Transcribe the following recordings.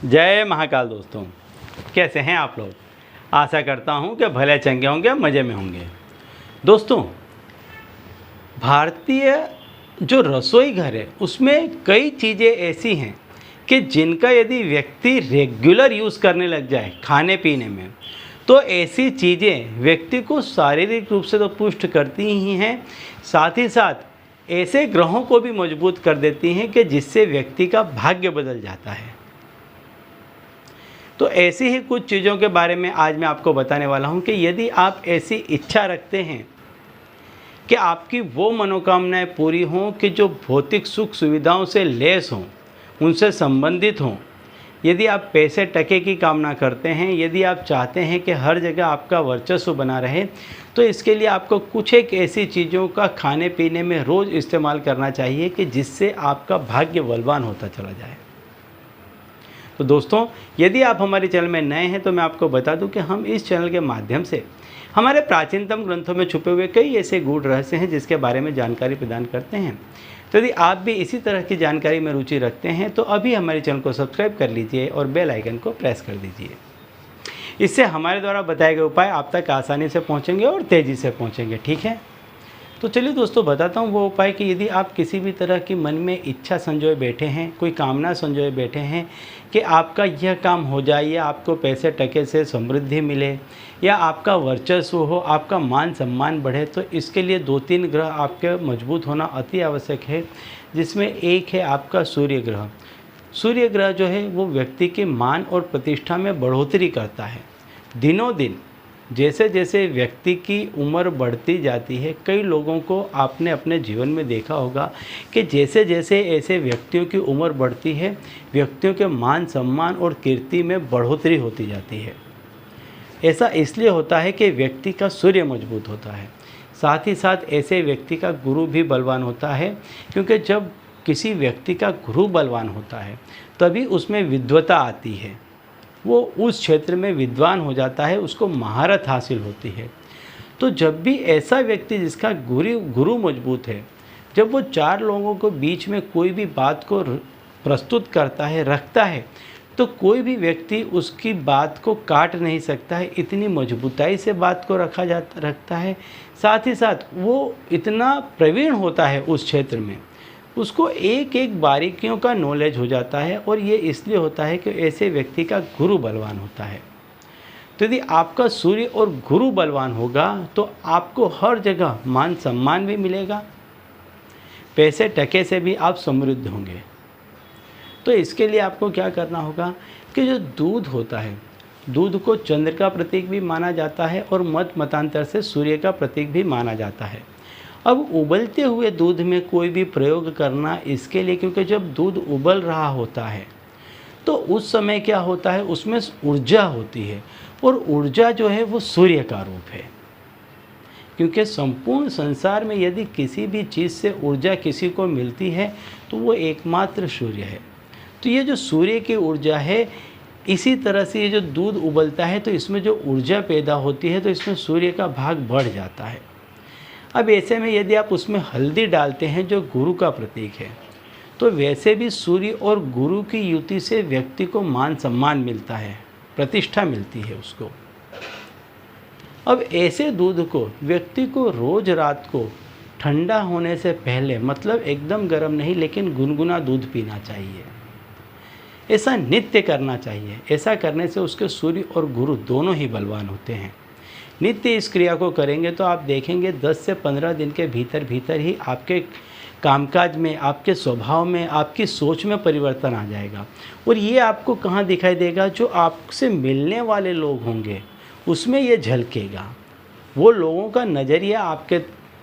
जय महाकाल दोस्तों, कैसे हैं आप लोग। आशा करता हूं कि भले चंगे होंगे, मज़े में होंगे। दोस्तों, भारतीय जो रसोई घर है उसमें कई चीज़ें ऐसी हैं कि जिनका यदि व्यक्ति रेगुलर यूज़ करने लग जाए खाने पीने में, तो ऐसी चीज़ें व्यक्ति को शारीरिक रूप से तो पुष्ट करती ही हैं, साथ ही साथ ऐसे ग्रहों को भी मजबूत कर देती हैं कि जिससे व्यक्ति का भाग्य बदल जाता है। तो ऐसी ही कुछ चीज़ों के बारे में आज मैं आपको बताने वाला हूं कि यदि आप ऐसी इच्छा रखते हैं कि आपकी वो मनोकामनाएं पूरी हों कि जो भौतिक सुख सुविधाओं से लैस हों, उनसे संबंधित हों, यदि आप पैसे टके की कामना करते हैं, यदि आप चाहते हैं कि हर जगह आपका वर्चस्व बना रहे, तो इसके लिए आपको कुछ एक ऐसी चीज़ों का खाने पीने में रोज़ इस्तेमाल करना चाहिए कि जिससे आपका भाग्य बलवान होता चला जाए। तो दोस्तों, यदि आप हमारे चैनल में नए हैं तो मैं आपको बता दूं कि हम इस चैनल के माध्यम से हमारे प्राचीनतम ग्रंथों में छुपे हुए कई ऐसे गूढ़ रहस्य हैं जिसके बारे में जानकारी प्रदान करते हैं। तो यदि आप भी इसी तरह की जानकारी में रुचि रखते हैं तो अभी हमारे चैनल को सब्सक्राइब कर लीजिए और बेल आइकन को प्रेस कर दीजिए। इससे हमारे द्वारा बताए गए उपाय आप तक आसानी से पहुँचेंगे और तेज़ी से पहुँचेंगे। ठीक है, तो चलिए दोस्तों, बताता हूँ वो उपाय कि यदि आप किसी भी तरह की मन में इच्छा संजोए बैठे हैं, कोई कामना संजोए बैठे हैं कि आपका यह काम हो जाए, या आपको पैसे टके से समृद्धि मिले, या आपका वर्चस्व हो, आपका मान सम्मान बढ़े, तो इसके लिए 2-3 ग्रह आपके मजबूत होना अति आवश्यक है। जिसमें एक है आपका सूर्य ग्रह। सूर्य ग्रह जो है वो व्यक्ति के मान और प्रतिष्ठा में बढ़ोतरी करता है। दिनों दिन जैसे जैसे व्यक्ति की उम्र बढ़ती जाती है, कई लोगों को आपने अपने जीवन में देखा होगा कि जैसे जैसे ऐसे व्यक्तियों की उम्र बढ़ती है, व्यक्तियों के मान सम्मान और कीर्ति में बढ़ोतरी होती जाती है। ऐसा इसलिए होता है कि व्यक्ति का सूर्य मजबूत होता है। साथ ही साथ ऐसे व्यक्ति का गुरु भी बलवान होता है, क्योंकि जब किसी व्यक्ति का गुरु बलवान होता है तभी उसमें विद्वता आती है, वो उस क्षेत्र में विद्वान हो जाता है, उसको महारत हासिल होती है। तो जब भी ऐसा व्यक्ति जिसका गुरु मजबूत है, जब वो 4 लोगों को बीच में कोई भी बात को प्रस्तुत करता है, रखता है, तो कोई भी व्यक्ति उसकी बात को काट नहीं सकता है। इतनी मजबूताई से बात को रखता है। साथ ही साथ वो इतना प्रवीण होता है उस क्षेत्र में, उसको एक एक बारीकियों का नॉलेज हो जाता है, और ये इसलिए होता है कि ऐसे व्यक्ति का गुरु बलवान होता है। तो यदि आपका सूर्य और गुरु बलवान होगा तो आपको हर जगह मान सम्मान भी मिलेगा, पैसे टके से भी आप समृद्ध होंगे। तो इसके लिए आपको क्या करना होगा कि जो दूध होता है, दूध को चंद्र का प्रतीक भी माना जाता है और मतांतर से सूर्य का प्रतीक भी माना जाता है। अब उबलते हुए दूध में कोई भी प्रयोग करना इसके लिए, क्योंकि जब दूध उबल रहा होता है तो उस समय क्या होता है, उसमें ऊर्जा होती है, और ऊर्जा जो है वो सूर्य का रूप है। क्योंकि संपूर्ण संसार में यदि किसी भी चीज़ से ऊर्जा किसी को मिलती है तो वो एकमात्र सूर्य है। तो ये जो सूर्य की ऊर्जा है, इसी तरह से ये जो दूध उबलता है तो इसमें जो ऊर्जा पैदा होती है, तो इसमें सूर्य का भाग बढ़ जाता है। अब ऐसे में यदि आप उसमें हल्दी डालते हैं जो गुरु का प्रतीक है, तो वैसे भी सूर्य और गुरु की युति से व्यक्ति को मान सम्मान मिलता है, प्रतिष्ठा मिलती है उसको। अब ऐसे दूध को व्यक्ति को रोज़ रात को ठंडा होने से पहले, मतलब एकदम गर्म नहीं लेकिन गुनगुना दूध पीना चाहिए। ऐसा नित्य करना चाहिए। ऐसा करने से उसके सूर्य और गुरु दोनों ही बलवान होते हैं। नित्य इस क्रिया को करेंगे तो आप देखेंगे 10 से 15 दिन के भीतर भीतर ही आपके कामकाज में, आपके स्वभाव में, आपकी सोच में परिवर्तन आ जाएगा। और ये आपको कहाँ दिखाई देगा, जो आपसे मिलने वाले लोग होंगे उसमें ये झलकेगा। वो लोगों का नज़रिया आपके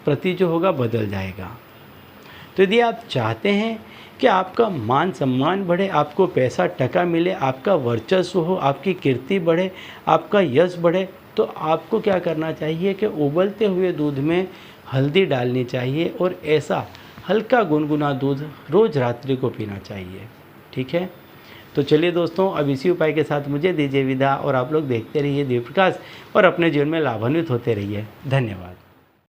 प्रति जो होगा बदल जाएगा। तो यदि आप चाहते हैं कि आपका मान सम्मान बढ़े, आपको पैसा टका मिले, आपका वर्चस्व हो, आपकी कीर्ति बढ़े, आपका यश बढ़े, तो आपको क्या करना चाहिए कि उबलते हुए दूध में हल्दी डालनी चाहिए और ऐसा हल्का गुनगुना दूध रोज़ रात्रि को पीना चाहिए। ठीक है, तो चलिए दोस्तों, अब इसी उपाय के साथ मुझे दीजिए विदा, और आप लोग देखते रहिए दिव्य प्रकाश और अपने जीवन में लाभान्वित होते रहिए। धन्यवाद।